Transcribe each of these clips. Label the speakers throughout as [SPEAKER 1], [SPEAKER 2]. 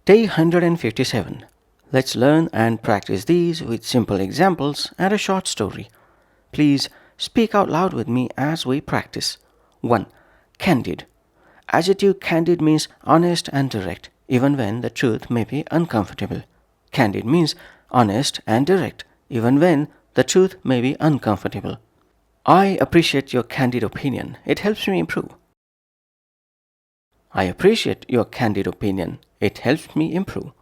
[SPEAKER 1] Day 157. Let's learn and practice these with simple examples and a short story. Please speak out loud with me as we practice. 1. Candid. Adjective candid means honest and direct, even when the truth may be uncomfortable. Candid means honest and direct, even when the truth may be uncomfortable. I appreciate your candid opinion. It helps me improve. I appreciate your candid opinion. It helps me improve.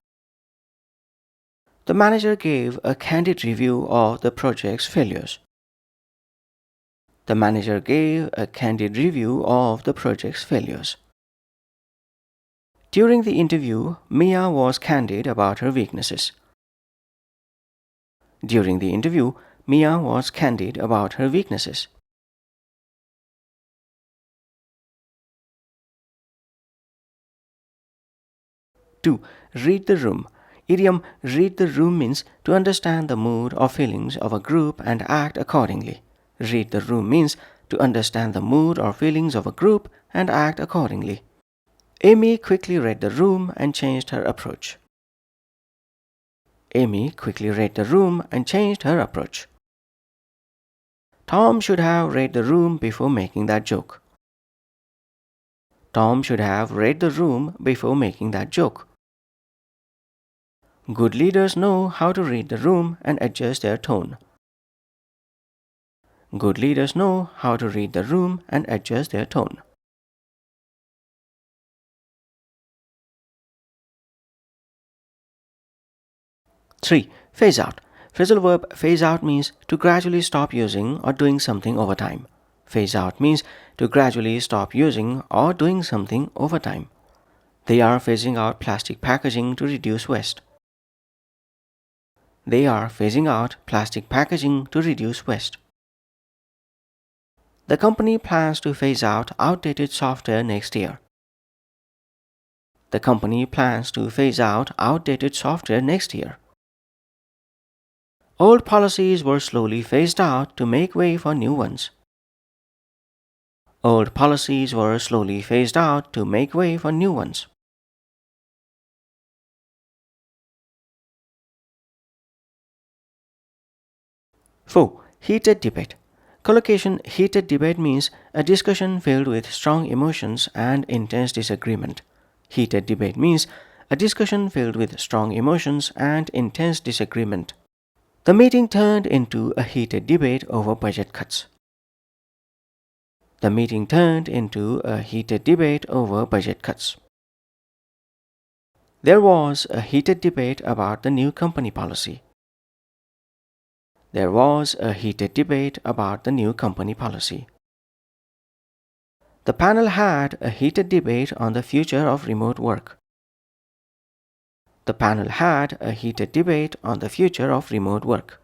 [SPEAKER 1] The manager gave a candid review of the project's failures. The manager gave a candid review of the project's failures. During the interview, Mia was candid about her weaknesses. During the interview, Mia was candid about her weaknesses. Two, read the room. Idiom read the room means to understand the mood or feelings of a group and act accordingly. Read the room means to understand the mood or feelings of a group and act accordingly. Amy quickly read the room and changed her approach. Amy quickly read the room and changed her approach. Tom should have read the room before making that joke. Tom should have read the room before making that joke. Good leaders know how to read the room and adjust their tone. Good leaders know how to read the room and adjust their tone. Three, phase out. Phrasal verb phase out means to gradually stop using or doing something over time. Phase out means to gradually stop using or doing something over time. They are phasing out plastic packaging to reduce waste. They are phasing out plastic packaging to reduce waste. The company plans to phase out outdated software next year. The company plans to phase out outdated software next year. Old policies were slowly phased out to make way for new ones. Old policies were slowly phased out to make way for new ones. 4. Heated debate. Collocation heated debate means a discussion filled with strong emotions and intense disagreement. Heated debate means a discussion filled with strong emotions and intense disagreement. The meeting turned into a heated debate over budget cuts. The meeting turned into a heated debate over budget cuts. There was a heated debate about the new company policy. There was a heated debate about the new company policy. The panel had a heated debate on the future of remote work. The panel had a heated debate on the future of remote work.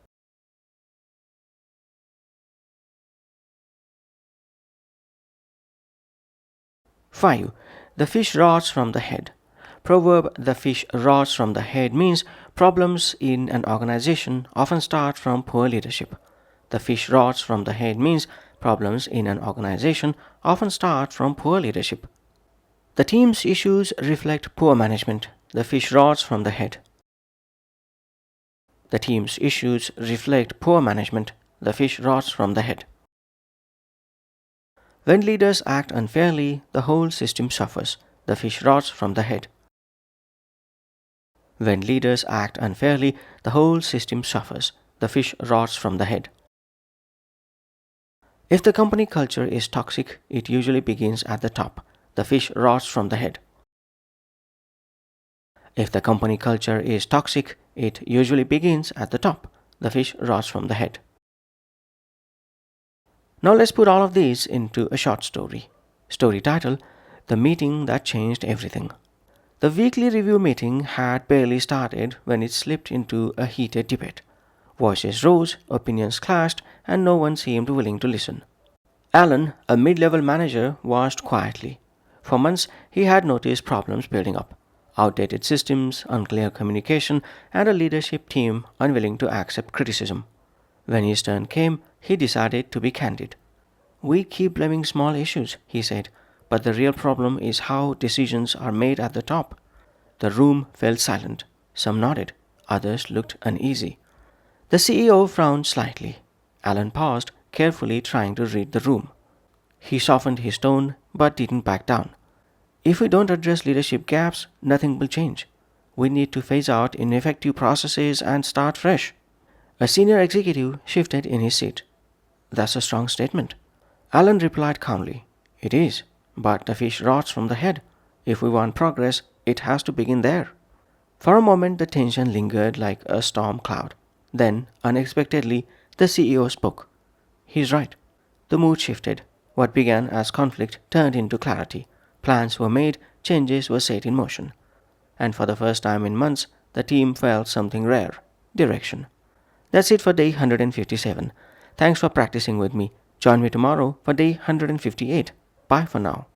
[SPEAKER 1] Five. The fish rots from the head. Proverb "the fish rots from the head" means problems in an organization often start from poor leadership. The fish rots from the head means problems in an organization often start from poor leadership. The team's issues reflect poor management. The fish rots from the head. The team's issues reflect poor management. The fish rots from the head. When leaders act unfairly, the whole system suffers. The fish rots from the head. When leaders act unfairly, the whole system suffers. The fish rots from the head. If the company culture is toxic, it usually begins at the top. The fish rots from the head. If the company culture is toxic, it usually begins at the top. The fish rots from the head. Now let's put all of these into a short story. Story title: The Meeting That Changed Everything. The weekly review meeting had barely started when it slipped into a heated debate. Voices rose, opinions clashed, and no one seemed willing to listen. Alan, a mid-level manager, watched quietly. For months, he had noticed problems building up: outdated systems, unclear communication, and a leadership team unwilling to accept criticism. When his turn came, he decided to be candid. "We keep blaming small issues," he said, "but the real problem is how decisions are made at the top. The room fell silent. Some nodded, others looked uneasy. The CEO frowned slightly. Alan paused, carefully trying to read the room. He softened his tone but didn't back down. If we don't address leadership gaps, nothing will change. We need to phase out ineffective processes and start fresh. A senior executive shifted in his seat. That's a strong statement. Alan replied calmly. It is, but the fish rots from the head. If we want progress, it has to begin there. For a moment, the tension lingered like a storm cloud. Then, unexpectedly, the CEO spoke. He's right. The mood shifted. What began as conflict turned into clarity. Plans were made, changes were set in motion. And for the first time in months, the team felt something rare direction. That's it for day 157. Thanks for practicing with me. Join me tomorrow for day 158. Bye for now.